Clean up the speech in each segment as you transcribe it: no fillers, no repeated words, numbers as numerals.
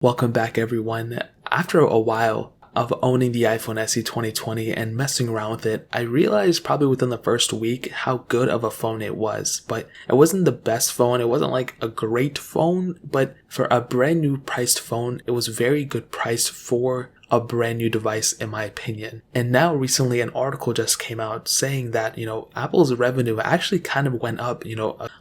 Welcome back, everyone. After a while of owning the iPhone SE 2020 and messing around with it, I realized probably within the first week how good of a phone it was. But it wasn't the best phone. It wasn't like a great phone, but for a brand new priced phone, it was very good price for a brand new device, in my opinion. And now recently an article just came out saying that, Apple's revenue actually kind of went up,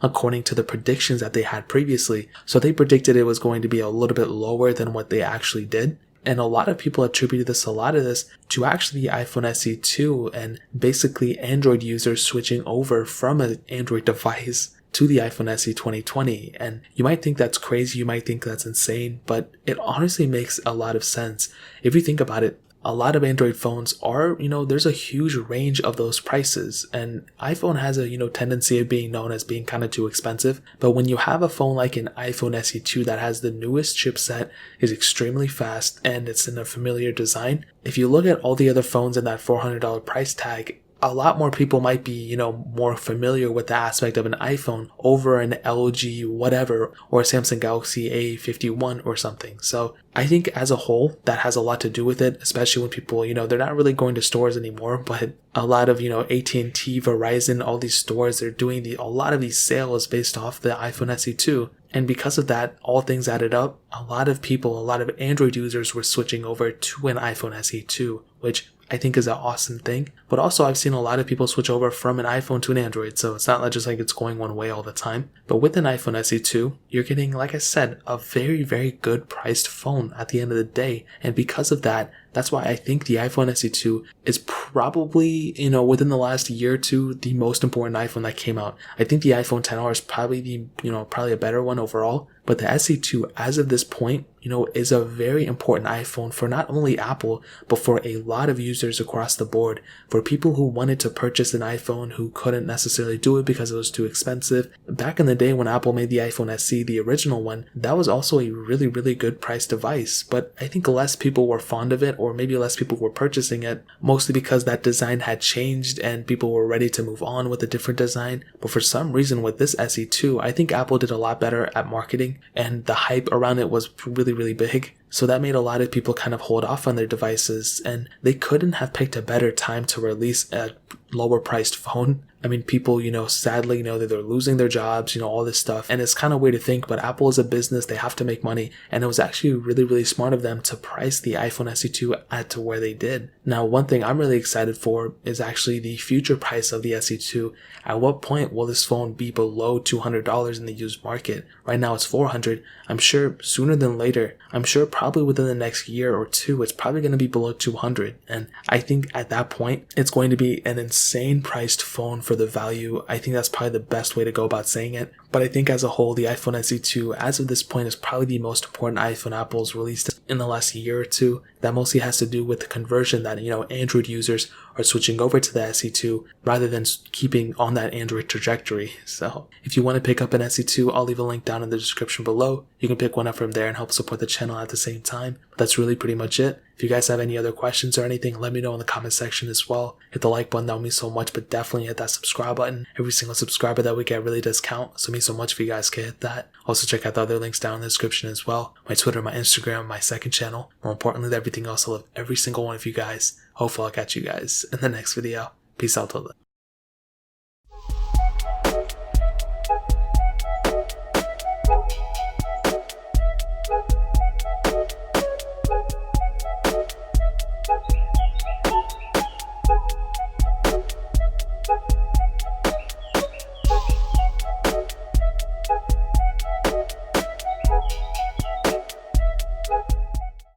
according to the predictions that they had previously. So they predicted it was going to be a little bit lower than what they actually did. And a lot of people attributed a lot of this to actually the iPhone SE 2 and basically Android users switching over from an Android device to the iPhone SE 2020. And you might think that's crazy, you might think that's insane, but it honestly makes a lot of sense. If you think about it, a lot of Android phones are, there's a huge range of those prices, and iPhone has a, tendency of being known as being kind of too expensive. But when you have a phone like an iPhone SE 2 that has the newest chipset, is extremely fast, and it's in a familiar design, if you look at all the other phones in that $400 price tag, a lot more people might be, more familiar with the aspect of an iPhone over an LG whatever or a Samsung Galaxy A51 or something. So I think as a whole, that has a lot to do with it, especially when people, they're not really going to stores anymore, but a lot of, AT&T, Verizon, all these stores, they're doing a lot of these sales based off the iPhone SE 2. And because of that, all things added up, a lot of Android users were switching over to an iPhone SE 2, which I think is an awesome thing. But also I've seen a lot of people switch over from an iPhone to an Android, so it's not just like it's going one way all the time. But with an iPhone SE 2, you're getting, like I said, a very, very good priced phone at the end of the day. And because of that, that's why I think the iPhone SE 2 is probably, within the last year or two, the most important iPhone that came out. I think the iPhone XR is probably probably a better one overall. But the SE 2, as of this point, is a very important iPhone for not only Apple, but for a lot of users across the board. For people who wanted to purchase an iPhone who couldn't necessarily do it because it was too expensive. Back in the day when Apple made the iPhone SE, the original one, that was also a really, really good priced device. But I think less people were fond of it, or maybe less people were purchasing it, mostly because that design had changed and people were ready to move on with a different design. But for some reason with this SE 2, I think Apple did a lot better at marketing, and the hype around it was really, really big. So that made a lot of people kind of hold off on their devices, and they couldn't have picked a better time to release a lower priced phone. I mean, people, sadly, that they're losing their jobs, all this stuff. And it's kind of weird to think, but Apple is a business. They have to make money. And it was actually really, really smart of them to price the iPhone SE 2 at to where they did. Now, one thing I'm really excited for is actually the future price of the SE 2. At what point will this phone be below $200 in the used market? Right now it's $400. I'm sure sooner than later, I'm sure probably within the next year or two, it's probably going to be below $200. And I think at that point, it's going to be an insane priced phone for the value. I think that's probably the best way to go about saying it. But I think as a whole, the iPhone SE 2, as of this point, is probably the most important iPhone Apple's released in the last year or two. That mostly has to do with the conversion that, Android users are switching over to the SE 2 rather than keeping on that Android trajectory. So if you want to pick up an SE 2, I'll leave a link down in the description below. You can pick one up from there and help support the channel at the same time. But that's really pretty much it. If you guys have any other questions or anything, let me know in the comment section as well. Hit the like button, that would mean so much, but definitely hit that subscribe button. Every single subscriber that we get really does count, so it means so much if you guys can hit that. Also check out the other links down in the description as well. My Twitter, my Instagram, my second channel. More importantly than everything else, I love every single one of you guys. Hopefully I'll catch you guys in the next video. Peace out till then.